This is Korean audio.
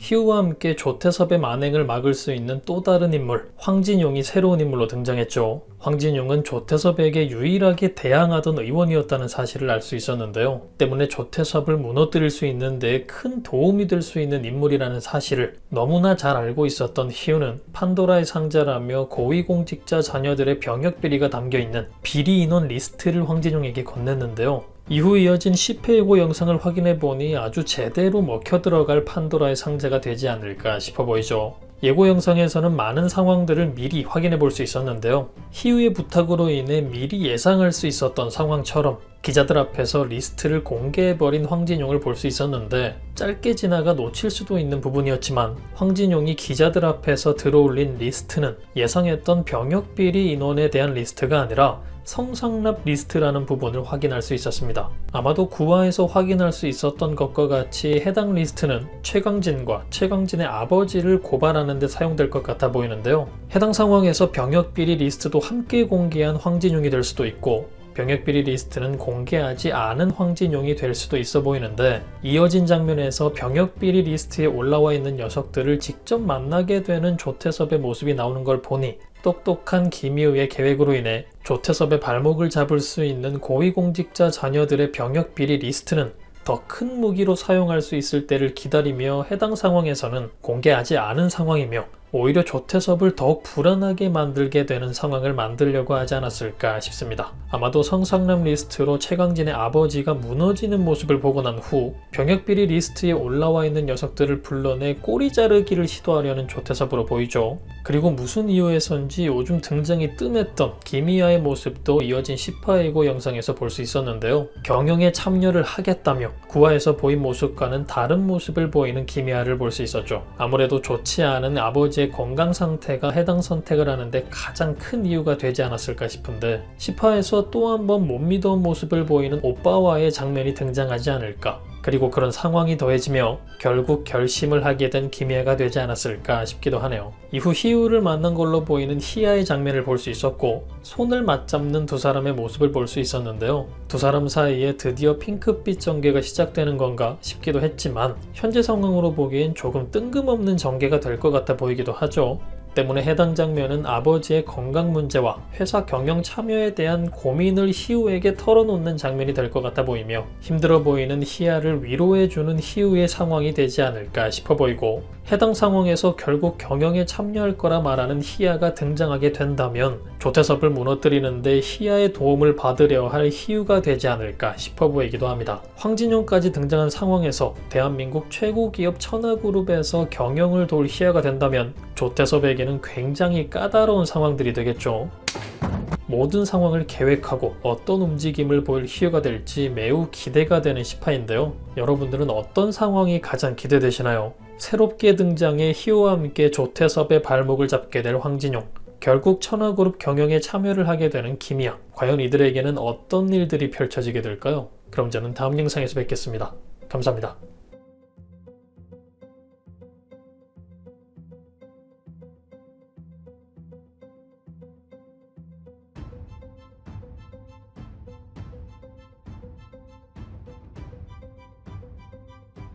희우와 함께 조태섭의 만행을 막을 수 있는 또 다른 인물, 황진용이 새로운 인물로 등장했죠. 황진용은 조태섭에게 유일하게 대항하던 의원이었다는 사실을 알 수 있었는데요. 때문에 조태섭을 무너뜨릴 수 있는 데 큰 도움이 될 수 있는 인물이라는 사실을 너무나 잘 알고 있었던 희우는 판도라의 상자라며 고위공직자 자녀들의 병역 비리가 담겨있는 비리 인원 리스트를 황진용에게 건넸는데요. 이후 이어진 10회 예고 영상을 확인해보니 아주 제대로 먹혀들어갈 판도라의 상자가 되지 않을까 싶어 보이죠. 예고 영상에서는 많은 상황들을 미리 확인해 볼 수 있었는데요. 희우의 부탁으로 인해 미리 예상할 수 있었던 상황처럼 기자들 앞에서 리스트를 공개해버린 황진용을 볼 수 있었는데 짧게 지나가 놓칠 수도 있는 부분이었지만 황진용이 기자들 앞에서 들어올린 리스트는 예상했던 병역비리 인원에 대한 리스트가 아니라 성상납 리스트라는 부분을 확인할 수 있었습니다. 아마도 9화에서 확인할 수 있었던 것과 같이 해당 리스트는 최강진과 최강진의 아버지를 고발하는 데 사용될 것 같아 보이는데요. 해당 상황에서 병역비리 리스트도 함께 공개한 황진용이 될 수도 있고 병역비리 리스트는 공개하지 않은 황진용이 될 수도 있어 보이는데 이어진 장면에서 병역비리 리스트에 올라와 있는 녀석들을 직접 만나게 되는 조태섭의 모습이 나오는 걸 보니 똑똑한 김희우의 계획으로 인해 조태섭의 발목을 잡을 수 있는 고위공직자 자녀들의 병역비리 리스트는 더 큰 무기로 사용할 수 있을 때를 기다리며 해당 상황에서는 공개하지 않은 상황이며 오히려 조태섭을 더욱 불안하게 만들게 되는 상황을 만들려고 하지 않았을까 싶습니다. 아마도 성상납 리스트로 최강진의 아버지가 무너지는 모습을 보고 난 후 병역비리 리스트에 올라와 있는 녀석들을 불러내 꼬리 자르기를 시도하려는 조태섭으로 보이죠. 그리고 무슨 이유에선지 요즘 등장이 뜸했던 김희아의 모습도 이어진 10화 예고 영상에서 볼 수 있었는데요. 경영에 참여를 하겠다며 9화에서 보인 모습과는 다른 모습을 보이는 김희아를 볼 수 있었죠. 아무래도 좋지 않은 아버지의 건강 상태가 해당 선택을 하는데 가장 큰 이유가 되지 않았을까 싶은데 10화에서 또 한 번 못 믿어온 모습을 보이는 오빠와의 장면이 등장하지 않을까, 그리고 그런 상황이 더해지며 결국 결심을 하게 된 김희아가 되지 않았을까 싶기도 하네요. 이후 희우를 만난 걸로 보이는 희아의 장면을 볼 수 있었고 손을 맞잡는 두 사람의 모습을 볼 수 있었는데요. 두 사람 사이에 드디어 핑크빛 전개가 시작되는 건가 싶기도 했지만 현재 상황으로 보기엔 조금 뜬금없는 전개가 될 것 같아 보이기도 하죠. 때문에 해당 장면은 아버지의 건강 문제와 회사 경영 참여에 대한 고민을 희우에게 털어놓는 장면이 될 것 같아 보이며 힘들어 보이는 희아를 위로해주는 희우의 상황이 되지 않을까 싶어 보이고 해당 상황에서 결국 경영에 참여할 거라 말하는 희아가 등장하게 된다면 조태섭을 무너뜨리는데 희아의 도움을 받으려 할 희우가 되지 않을까 싶어 보이기도 합니다. 황진용까지 등장한 상황에서 대한민국 최고 기업 천하그룹에서 경영을 도울 희아가 된다면 조태섭에게는 굉장히 까다로운 상황들이 되겠죠. 모든 상황을 계획하고 어떤 움직임을 보일 희우가 될지 매우 기대가 되는 10화인데요. 여러분들은 어떤 상황이 가장 기대되시나요? 새롭게 등장해 희우와 함께 조태섭의 발목을 잡게 될 황진용, 결국 천하그룹 경영에 참여를 하게 되는 김희아, 과연 이들에게는 어떤 일들이 펼쳐지게 될까요? 그럼 저는 다음 영상에서 뵙겠습니다. 감사합니다.